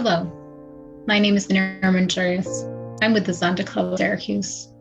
Hello, my name is Nariman Jiries. I'm with the Zonta Club of Syracuse,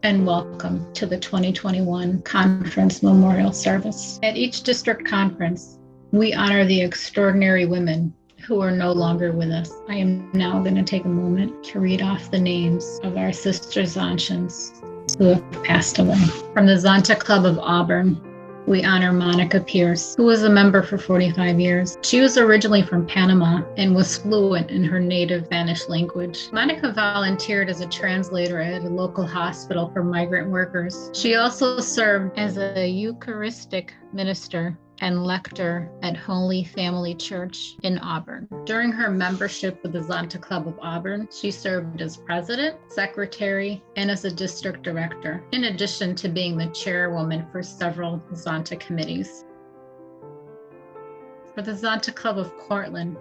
and welcome to the 2021 Conference Memorial Service. At each district conference, we honor the extraordinary women who are no longer with us. I am now going to take a moment to read off the names of our sister Zontians who have passed away. From the Zonta Club of Auburn, we honor Monica Pierce, who was a member for 45 years. She was originally from Panama and was fluent in her native Spanish language. Monica volunteered as a translator at a local hospital for migrant workers. She also served as a Eucharistic minister and lector at Holy Family Church in Auburn. During her membership with the Zonta Club of Auburn, she served as president, secretary, and as a district director, in addition to being the chairwoman for several Zonta committees. For the Zonta Club of Cortland,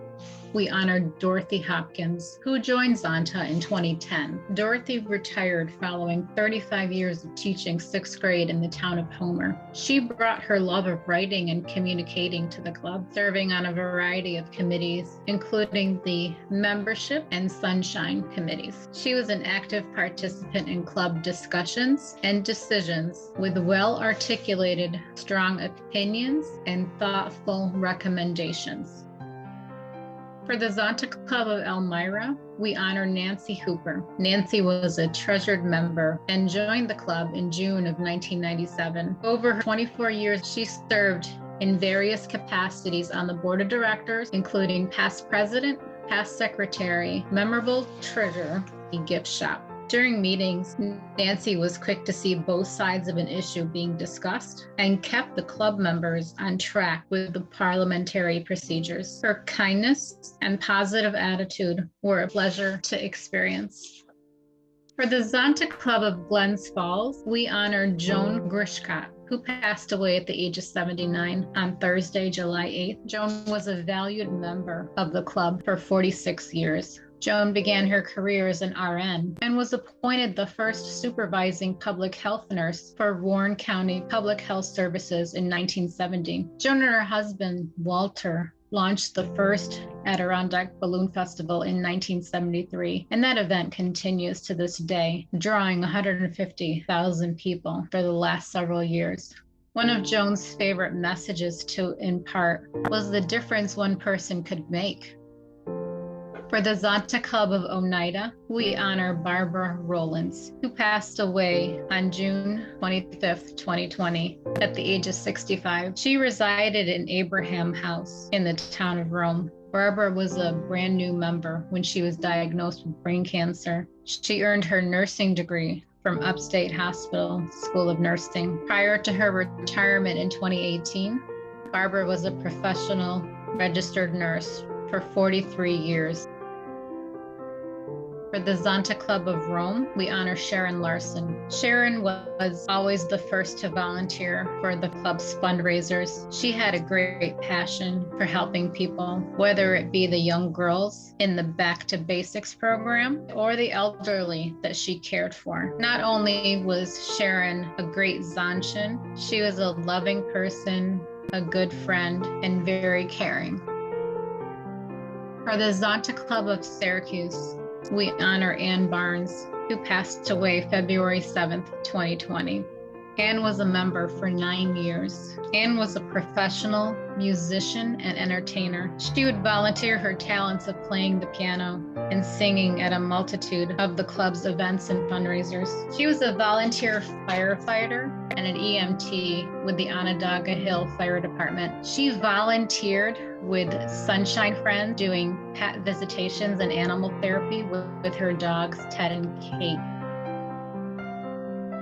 we honored Dorothy Hopkins, who joined Zonta in 2010. Dorothy retired following 35 years of teaching sixth grade in the town of Homer. She brought her love of writing and communicating to the club, serving on a variety of committees, including the membership and sunshine committees. She was an active participant in club discussions and decisions with well-articulated, strong opinions and thoughtful recommendations. For the Zonta Club of Elmira, we honor Nancy Hooper. Nancy was a treasured member and joined the club in June of 1997. Over her 24 years, she served in various capacities on the board of directors, including past president, past secretary, memorable treasurer, and gift shop. During meetings, Nancy was quick to see both sides of an issue being discussed and kept the club members on track with the parliamentary procedures. Her kindness and positive attitude were a pleasure to experience. For the Zonta Club of Glens Falls, we honor Joan Griswold, who passed away at the age of 79 on Thursday, July 8th. Joan was a valued member of the club for 46 years. Joan began her career as an RN and was appointed the first supervising public health nurse for Warren County Public Health Services in 1970. Joan and her husband, Walter, launched the first Adirondack Balloon Festival in 1973, and that event continues to this day, drawing 150,000 people for the last several years. One of Joan's favorite messages to impart was the difference one person could make. For the Zonta Club of Oneida, we honor Barbara Rowlands, who passed away on June 25th, 2020, at the age of 65. She resided in Abraham House in the town of Rome. Barbara was a brand new member when she was diagnosed with brain cancer. She earned her nursing degree from Upstate Hospital School of Nursing. Prior to her retirement in 2018, Barbara was a professional registered nurse for 43 years. For the Zonta Club of Rome, we honor Sharon Larson. Sharon was always the first to volunteer for the club's fundraisers. She had a great passion for helping people, whether it be the young girls in the Back to Basics program or the elderly that she cared for. Not only was Sharon a great Zontian, she was a loving person, a good friend, and very caring. For the Zonta Club of Syracuse, we honor Ann Barnes, who passed away February 7th, 2020. Ann was a member for 9 years. Ann was a professional musician and entertainer. She would volunteer her talents of playing the piano and singing at a multitude of the club's events and fundraisers. She was a volunteer firefighter and an EMT with the Onondaga Hill Fire Department. She volunteered with Sunshine Friends, doing pet visitations and animal therapy with her dogs, Ted and Kate.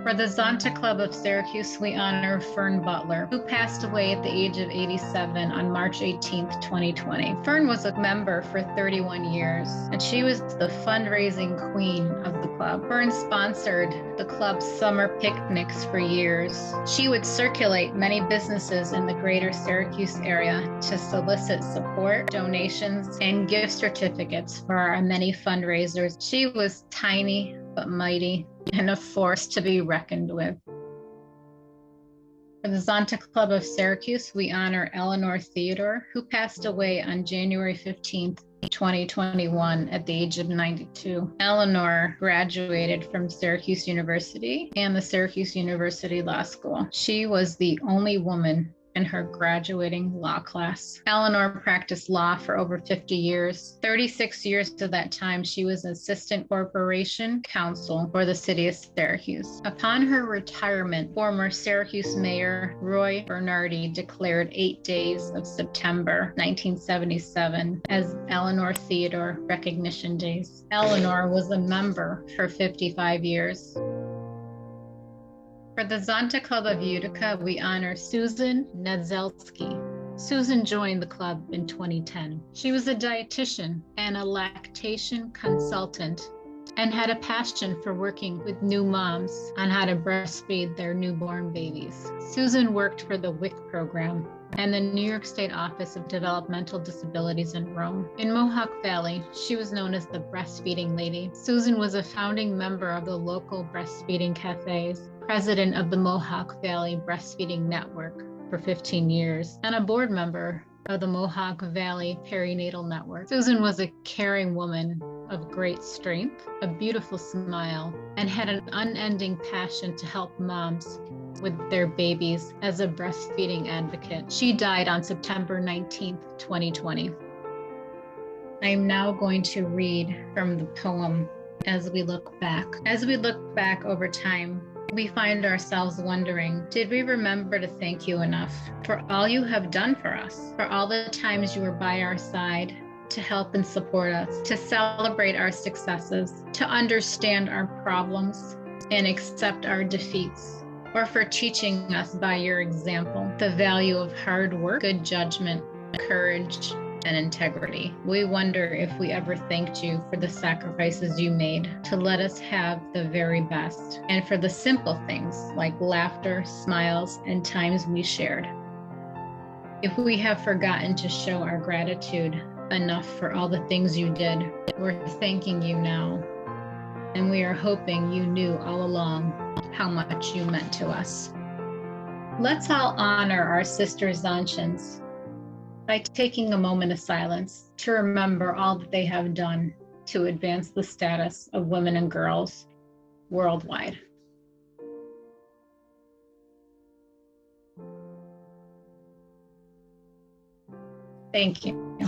For the Zonta Club of Syracuse, we honor Fern Butler, who passed away at the age of 87 on March 18th, 2020. Fern was a member for 31 years, and she was the fundraising queen of the club. Fern sponsored the club's summer picnics for years. She would circulate many businesses in the greater Syracuse area to solicit support, donations, and gift certificates for our many fundraisers. She was tiny but mighty, and a force to be reckoned with. For the Zonta Club of Syracuse, we honor Eleanor Theodore, who passed away on January 15th, 2021 at the age of 92. Eleanor graduated from Syracuse University and the Syracuse University Law School. She was the only woman in her graduating law class. Eleanor practiced law for over 50 years. 36 years of that time, she was assistant corporation counsel for the city of Syracuse. Upon her retirement, former Syracuse Mayor Roy Bernardi declared 8 days of September 1977 as Eleanor Theodore Recognition Days. Eleanor was a member for 55 years. For the Zonta Club of Utica, we honor Susan Nadzelski. Susan joined the club in 2010. She was a dietitian and a lactation consultant and had a passion for working with new moms on how to breastfeed their newborn babies. Susan worked for the WIC program and the New York State Office of Developmental Disabilities in Rome. In Mohawk Valley, she was known as the Breastfeeding Lady. Susan was a founding member of the local breastfeeding cafes, president of the Mohawk Valley Breastfeeding Network for 15 years, and a board member of the Mohawk Valley Perinatal Network. Susan was a caring woman of great strength, a beautiful smile, and had an unending passion to help moms with their babies as a breastfeeding advocate. She died on September 19th, 2020. I am now going to read from the poem, As We Look Back. As we look back over time, we find ourselves wondering, did we remember to thank you enough for all you have done for us, for all the times you were by our side to help and support us, to celebrate our successes, to understand our problems and accept our defeats, or for teaching us by your example the value of hard work, good judgment, courage, and integrity. We wonder if we ever thanked you for the sacrifices you made to let us have the very best, and for the simple things like laughter, smiles, and times we shared. If we have forgotten to show our gratitude enough for all the things you did, we're thanking you now, and we are hoping you knew all along how much you meant to us. Let's all honor our sister Zontians by taking a moment of silence to remember all that they have done to advance the status of women and girls worldwide. Thank you.